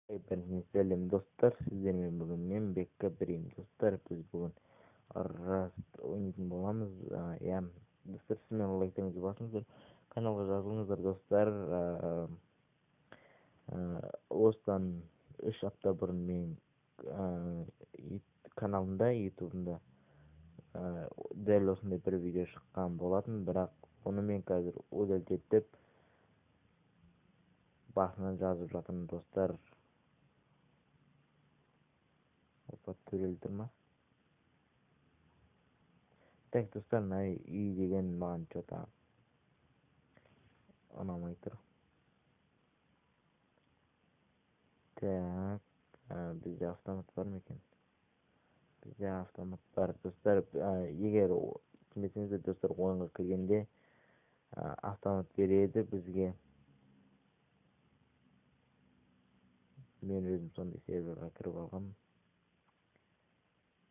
Сәлем достар, сіздермен бүгін мен Бекка біреймін достар. Біз бүгін раст ойнайтын боламыз. Иә, достар, сіз менің лайктарыңызды басыңыздар, каналға жазылыңыздар достар. Осыдан 3 апта бұрын мен каналымда, ютубымда дәл осындай бір видео шыққан болатын, бірақ оны мен қазір удалить басынан жазып жатырмын достар. Опа, төреліп тұр ма? Так, достар, мына үй деген маған что-то ұнамай тұр. Так, бізде автомат бар ма екен? Бізде автомат бар достар. Егер түсінбесеңіздер достар, ойынға кіргенде автомат береді бізге. Мен өзім сондай серверға кіріп алғам.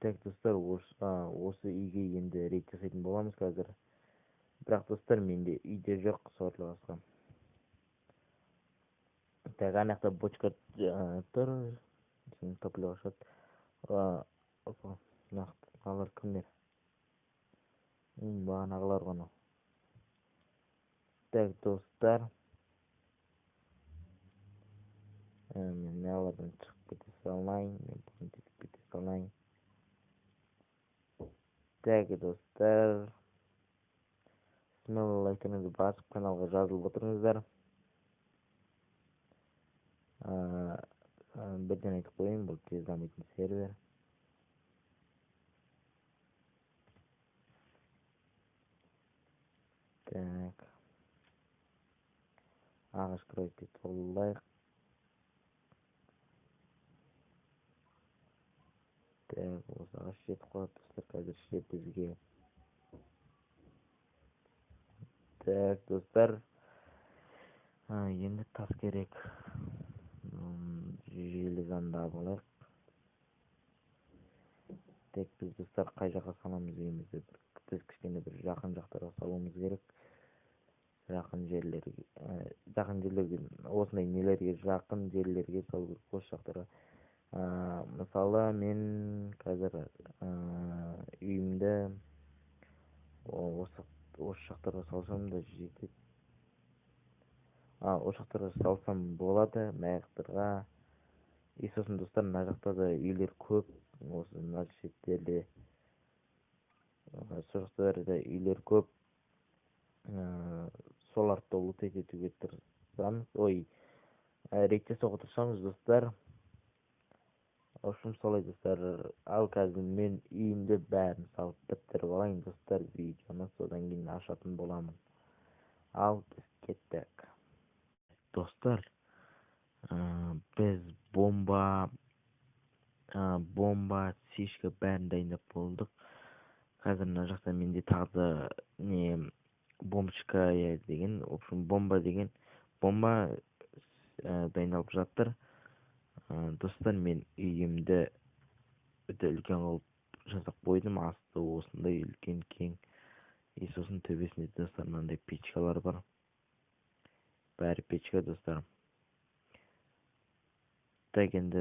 Так, достар, осы үйге енді рейд жасайтын боламыз қазір. Бірақ достар, менде үйде жоқ, сорлы басқа. Так, ана жақта бочка тұр, топлива шығады. Опа, мыналар кімдер? Бағанағылар ғана. Так, достар, мен мыналардан шығып кете салайын, мен бүгін кетіп кете салайын. Так, достар, смело лайктарыңызды басып каналға жазылып отырыңыздар. Бірден айтып қояйын, бұл тез дамитын сервер. Так, ағаш кройты толайық. Так, осы ағаш жетіп қалады достар, қазір ше бізге. Так, достар, енді тас керек. Железаны алайық. Так, біз достар қай жаққа саламыз үйімізді? Біз кішкене бір жақын жақтарға салуымыз керек. Жақын жерлерге, осындай нелерге, жақын жерлерге салу керек, осы жақтарға. Мысалы, мен қазір үйімді осы жақтарға салсам да жетеді. Осы жақтарға салсам болады, мына жақтарға. И сосын достар, мына жақта да үйлер көп. Осы мына шеттерде, сол жақтарда үйлер көп. Соларды лутать етуге тырысамыз. Рейд жасауға тырысамыз достар. В общем, солай достар. Ал қазір мен үйімді бәрін салып бітіріп алайын достар. Видеоны содан кейін ашатын боламын. Ал біз кеттік. Достар, біз бомба, сишка бәрін дайындап болдық. Қазір мына жақта менде тағы не бомбочка деген, в общем, бомба дайындалып жатыр. Достар, мен үйімді өте үлкен қылып жасап қойдым. Асты осындай үлкен кең. И сосын төбесінде достар мынандай печкалар бар. Бәрі печка достар. Так, енді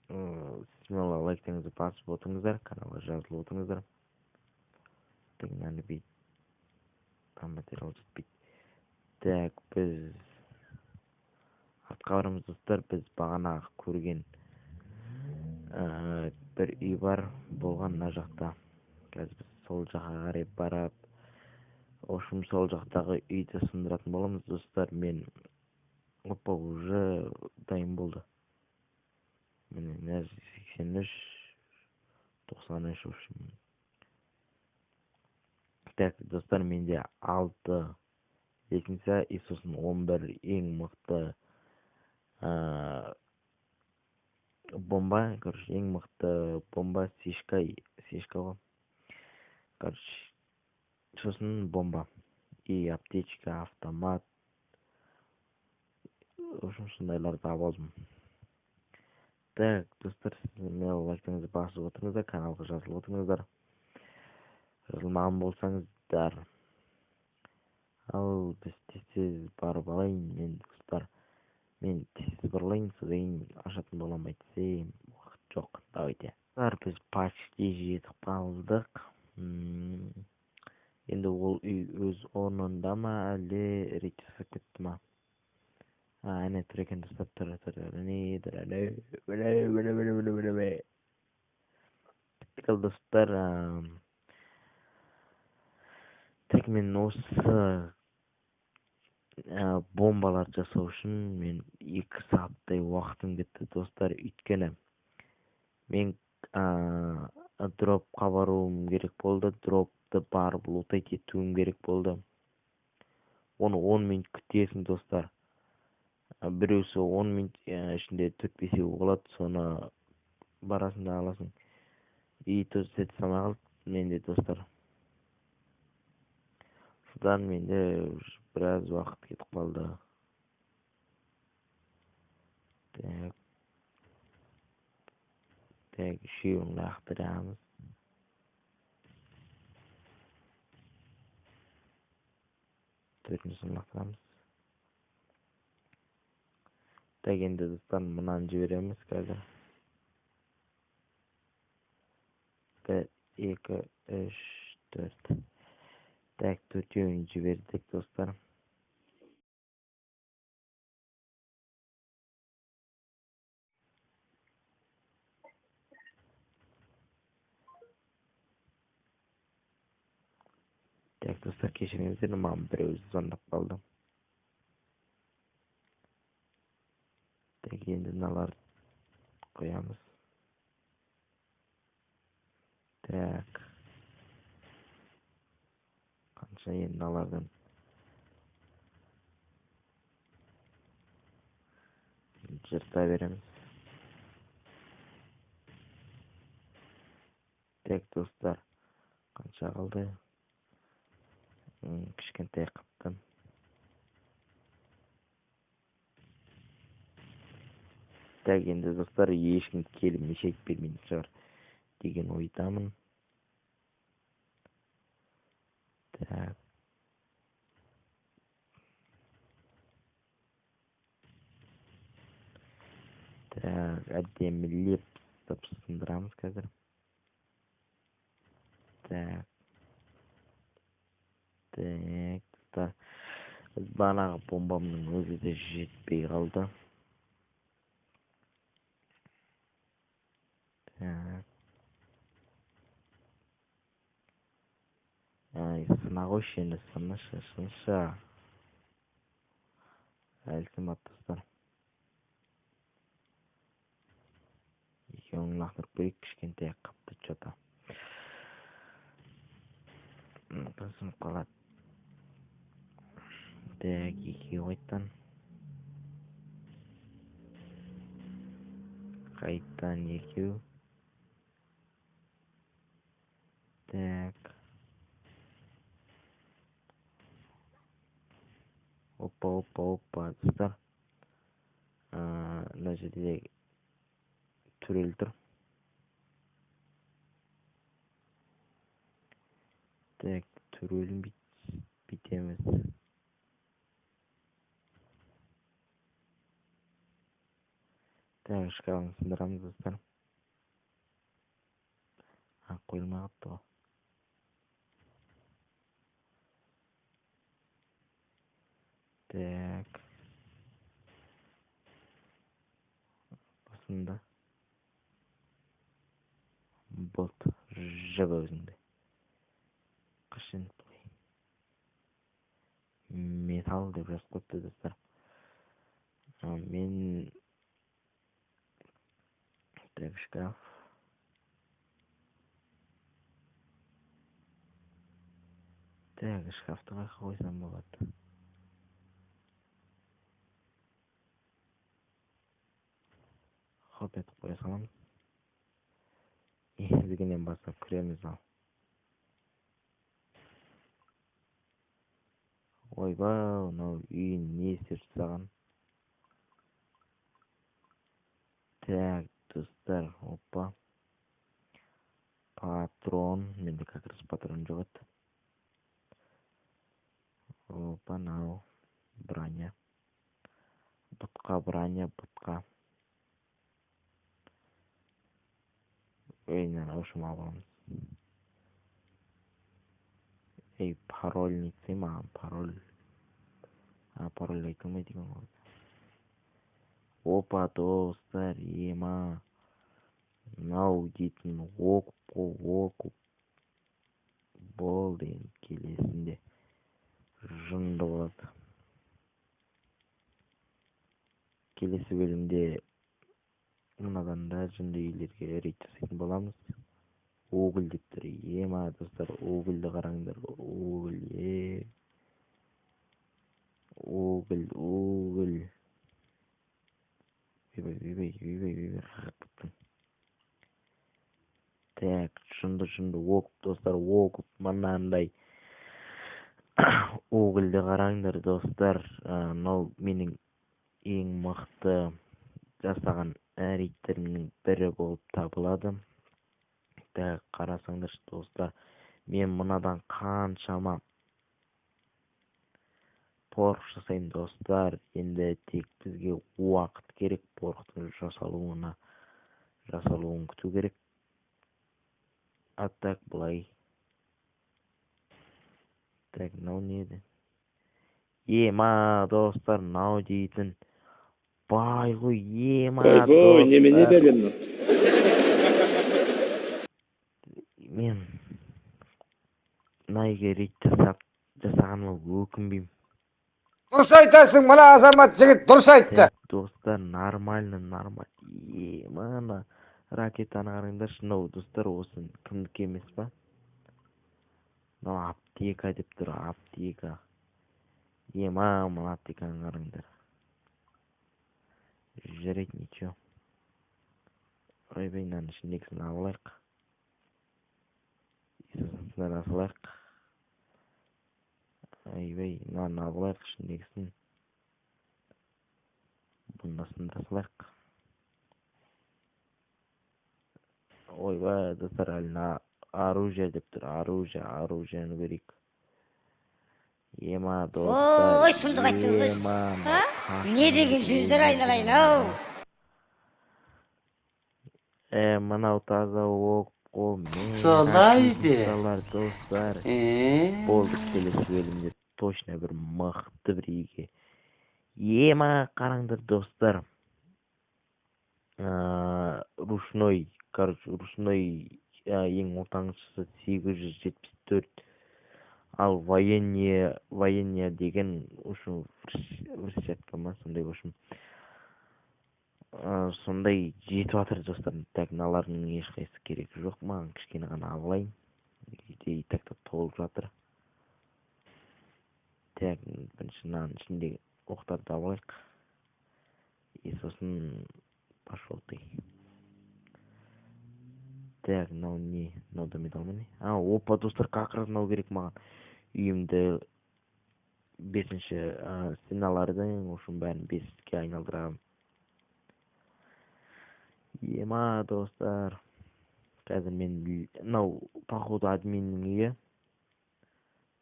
смело лайктарыңызды басып отырыңыздар, каналға жазылып отырыңыздар. Так, мынаны бейт. Материал жетпейді. Так, біз артқа барамыз достар. Біз бағана көрген бір үй бар болған мына жақта. Қазір біз сол жаққа қарай барып, ошым сол жақтағы үйді сындыратын боламыз достар. Мен опа, уже дайын болды. Міне 83, 93, в общем. Так, достар, менде 6 лестница, и сосын 11 ең мықты бомба. Короче, ең мықты бомба сишка ғой. Короче, сосын бомба и аптечка, автомат. В общем, сондайларды алдым. Так, достар, сіз мені лайктарыңызды басып отырыңыздар, каналға жазылып отырыңыздар. Жазылмаған болсаңыздар. Ал біз тез барып алайын мен достар. алайын, содан ашатын боламын айтсам, уақыт жоқ. Давайте. Біз почти жетіп қалдық. Енді ол үй өз орнында ма, әлде рейд жасап кетті ма? Әне тұр екен достар, тұр. Біттік достар. Тек мен осы бомбалар жасау үшін мен 2 сағаттай уақытым кетті достар. Өйткені мен дропқа баруым керек болды. Дропты барып лутать етуім керек болды. Оны 10 минут күтесің достар. Біреусі 10 минут ішінде 4-5 болады, соны барасың да аласың. И то сәт самай қалды менде достар. Содан менде біраз уақыт кетіп қалды. Так, үшеуін лақтырамыз. Төртіншісін лақтырамыз. Так, енді достар, мынаны жібереміз қазір. 1, 2, 3, 4. Так, төртеуін жібердік достар. Так, достар, кешіріңіздер, маған біреу звондап қалды. Так, енді мыналарды қоямыз. Так. Қанша енді мыналардан жырта береміз. Так, достар, қанша қалды? Кішкентай қаптан. Так, енді достар, ешкім келіп мешек бермейтін шығар деген ойдамын. Так. Так, әдемілеп сындырамыз қазір. Так. Так, достар, бағанағы бомбамның өзі де жетпей қалды. Так. Сына қойшы енді, сынышы. Әлсімат достар. Екеуін лақтырып көрейік, кішкентай қапты что-то. Сынып қалады. Так, екеу қайттан екеу. Так. Опа, достар. Мына жерде түрел тұр. Так, түрелін бітеміз. Так, шкафын сындырамыз достар. Қойылмай қалыпты ғой. Так. Басында. Бот. Жаба өзіңді. Қашын плей. Металл деп жазып қойыпты достар. Мен... Так, шкаф. Так, шкафты қайқа қойсам болады. Хоп етіп қоя саламыз. Ендігінен бастап кіреміз ал. Ойбай, мынау үйін не істеп тастаған? Так, достар, опа. Патрон, менде как раз патрон жоқ еді. Опа, нау. Броня. Бутка броня, бутка. Ойнан ошум аламыз. Пароль нетсе маған, пароль. Пароль айтылмайды екен ғой. Опа, достар, ема. Мынау дейтін оқып болды, енді келесінде жынды болады. Келесі бөлімде мынадан да жынды үйлерге рейд жасайтын боламыз. Угл деп тұр. Ема, достар, углды қараңдар. Угл. Үйбай. Так, жынды оқып, достар, оқып, мынандай углды қараңдар, достар. Мынау менің ең мықты жасаған рейдтерімнің бірі болып табылады. Так, қарасаңдар, достар, мен мынадан қаншама порық жасаймын, достар. Енді тек бізге уақыт керек, порықтың жасалуын күту керек. Так, былай. Так, мынау не еді? Ема, достар, мынау дейтін бай ғой, ема, достар. Немене бәлемді? Мен найге рейд жасағаныма өкінбеймін. Дұрыс айтасың, мына азамат жігіт дұрыс айтты. Достар, нормально. Ема, ракетаны қараңдаршы, мынау, достар, осы кімдікі емес па? Мынау аптека деп тұр, аптека. Ема, мына аптеканы қараңдар. Жүреді, ничего. Ойбай, мынаның ішіндегісін алайық. Сынар асылайық. Ойбай, мынаны алайық, ішіндегісін. Бұны сындар асылайық. Ойбай, достар, әліна оружие деп тұр, оружияны берейік. Ема, достар. Ой, сұмдық айттыңыз ғой. Не деген сөздер айналайын, ау. Мынау таза оқ қой. Солай де. Достар. Болды, келесі бөлімде точно бір мықты бір еге. Ема, қараңдар, достар. Ручной ең ортаңшысы 874. Ал военния деген ушул врсятка ма, сондай ошым. Сондай жетіп атыр, достар. Так, мыналардың ешқайсысы керек жоқ, маған кішкене ғана алайын. И так толып жатыр. Так, бірінші мынаның ішіндегі оқтарды алайық. И сосын пошел ты. Так, мынау не? Мынау медал ма не? Опа, достар, как раз мынау керек маған. Үйімді 5-ші стеналардың ошын бәрін 5-ке айналдырам. Ема, достар. Қазір мен мынау походу админнің үйі.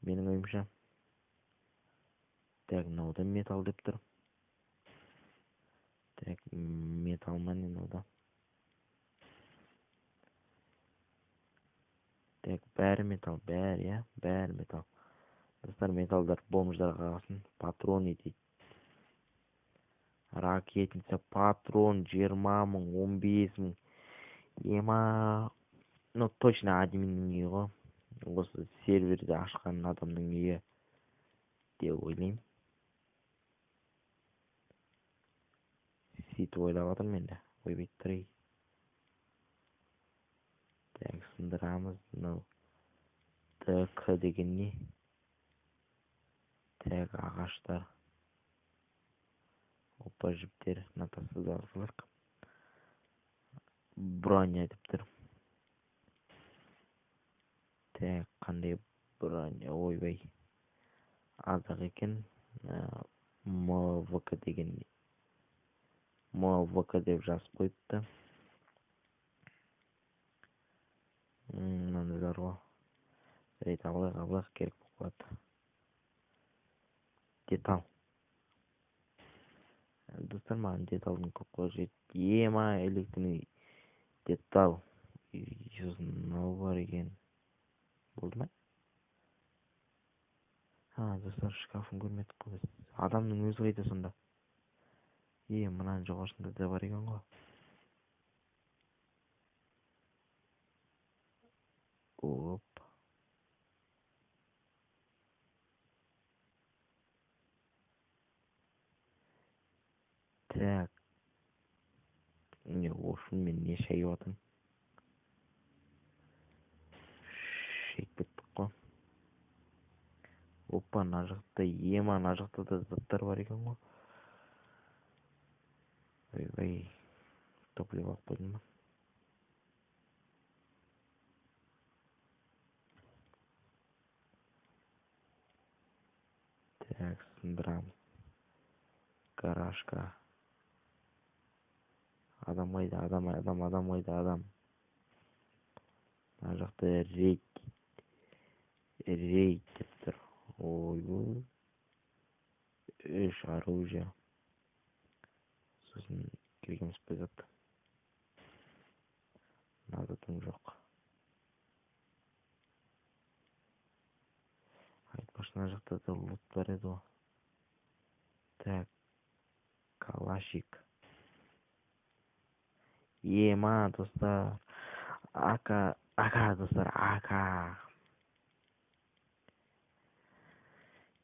Менің ойымша. Так, мынау да металл деп тұр. Так, металл ма не мынау да? Так, бәрі металл, бәрі металл. Достар, металлдар бомждарға қалсын. Патрон етейді. Ракетница, патрон, 20 мың, 15 мың. Ема, ну точно админнің үйі ғой. Осы серверді ашқан адамның үйі деп ойлаймын. Сөйтіп ойлап жатырмын енді. Ойбай тұрайық. Так, сындырамыз. Мынау ДК деген не? Так, ағаштар. Опа, жіптер. Натасы да асылық. Броня деп тұр. Так, қандай броня? Ойбай. Азық екен. МВК деген не? МВК деп жазып қойыпты. Мынаны бар ғой. Рейд алайық, керек болып қалады. Детал. Достар маған деталдың көп қажет. Ема электронный детал. Сосын мынау бар екен. Болды ма? Достар шкафын көрмедік қой біз. Адамның өзі қайда сонда? Мынаның жоғарысында да бар екен ғой. Оп. Так. Не, ошын мен не шайып атым? Шейіп біттік қой. Опа, мына жақта мына жақта да заттар бар екен ғой. Ой, топливо алып қойдым ба? Так, сындырамыз. Гаражка. Адам қайда? Адам қайда? Адам. Мына жақта рейд деп тұр. Ой, үш оружие. Сосын кіргеніміз bezat. Назатым жоқ. Айтпақшы, мына жақта да лут бар еді ғой. Так, калашик. Ма, достар. Ака, достар, ака.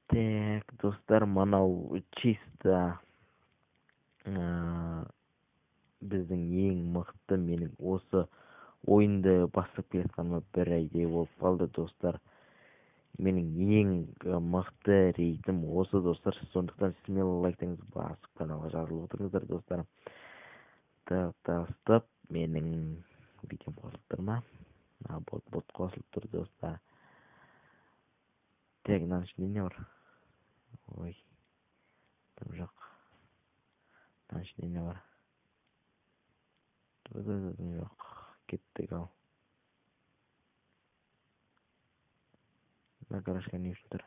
Так, достар, мынау чисто біздің ең мықты, менің осы ойынды бастап келе жатқаныма бір айдай болып қалды, достар. Менің ең мықты рейдім осы, достар. Сондықтан смело лайктарыңызды басып каналға жазылып отырыңыздар, достар. Стоп, менің видеом қосылып тұр ма? Бот қосылып тұр, достар. Так, мынаның ішінде не бар? Ой, тым жоқ. Мынаның ішінде не бар? Жоқ, кеттік ал. Мына гаражка не үшін тұр?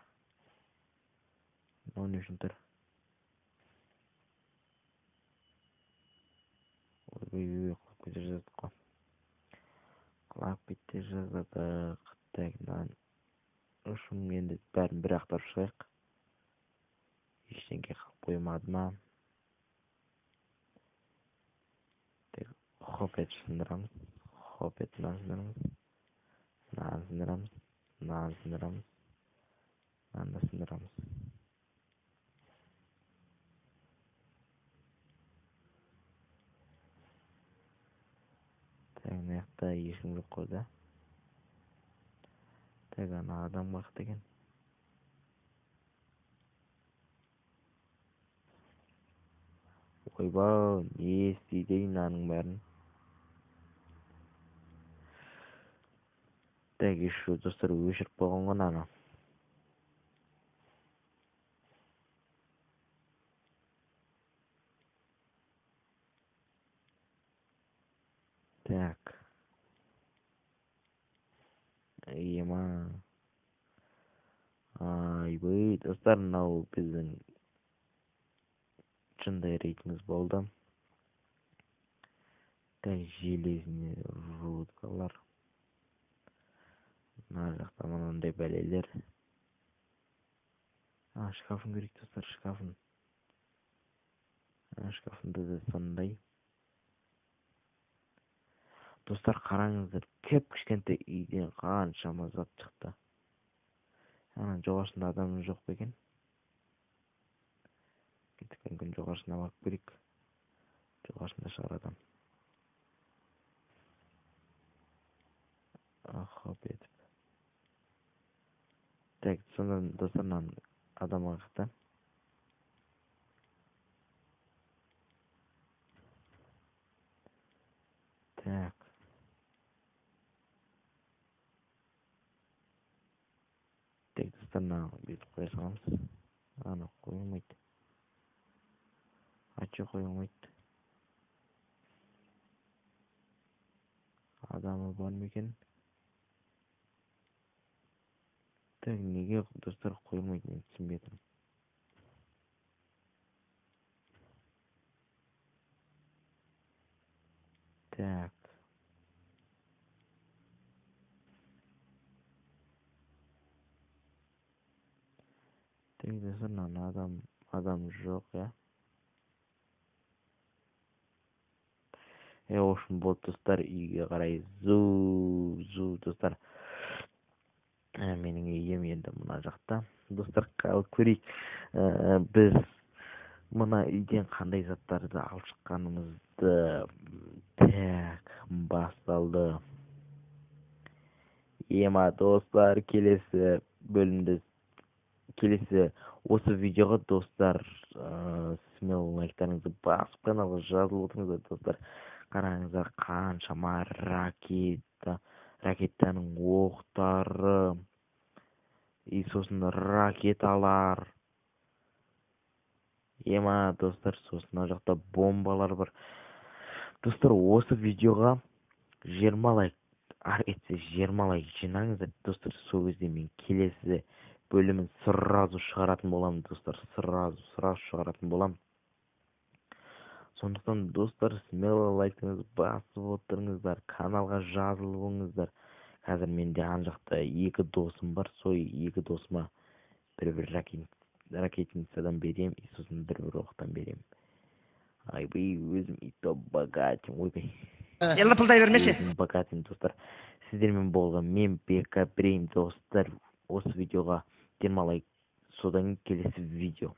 Мынау не үшін тұр? Ой, құлап кете жаздық қой. Так, мынаның ұшын енді бәрін бір ақтарып шығайық. Ештеңке қалып қоймады ма? Хопет сындырамыз. Мынаны сындырамыз. Мынаны сындырамыз. Так, мына жақта ешкім жоқ қой да. Так, ана адам бақыт екен. Ойбау, не істейді мынаның бәрін? Так, еще достар өшіріп қойған ғой мынаны. Так. Ема. Айбай, достар, мынау біздің шындай рейтіміз болды. Так, железный рудкалар. Мына жақта мынандай бәлелер. Шкафын көрейік, достар, шкафын. Шкафында да сондай. Достар, қараңыздар, кішкентай үйден қаншама зат шықты. Жоғарысында адам жоқ па екен? Кеттік, мүмкін жоғарысына барып көрейік. Жоғарысында шығар адам. Хоп етіп. Так, сонда достар, адам ағықта. Так. Так, достар, бүйтіп қоя саламыз. Ана қойылмайды. Ачы қойылмайды. Адамы бар ма екен? Так, неге достар қойылмайды, мен түсінбедім. Так. Телевизордан адам жоқ, я. Ошын болды достар, үйге қарай зу достар. Менің үйім енді мына жақта. Достар, көрейік. Біз мына үйден қандай заттарды алып шыққанымызды. Так, басталды. Ема достар, келесі осы видеоға достар, смело лайктарыңызды басып каналға жазылып отырыңыздар достар. Қараңыздар, қаншама ракетаның оқтары, сосын ракеталар. Ема достар, сосын мына жақта бомбалар бар. Достар, осы видеоға 20 лайк, етсе 20 лайк жинаңыздар достар. Сол кезде мен келесі бөлімін сразу шығаратын боламын достар. Сразу шығаратын боламын. Сондықтан достар, смело лайкыңызды басып отырыңыздар, каналға жазылыңыздар. Қазір менде ан жақта 2 досым бар. Сол 2 досыма бір ракетницадан берем, сосын бір оқтан берем. Айбай, өзім ито богатым, ойбай. Лапылдай бермеші. Өзім богатым достар. Сіздермен болған мен БК Брейн достар. Осы видеоға 20 лайк, содан келесі видео.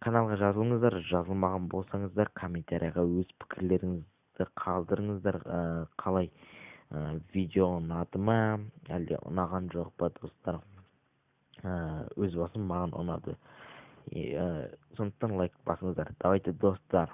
Каналға жазылыңыздар, жазылмаған болсаңыздар, комментарияға өз пікірлеріңізді қалдырыңыздар. Қалай, видео ұнады ма, әлде ұнаған жоқ па достар? Өз басым маған ұнады. Сондықтан лайк басыңыздар. Давайте достар.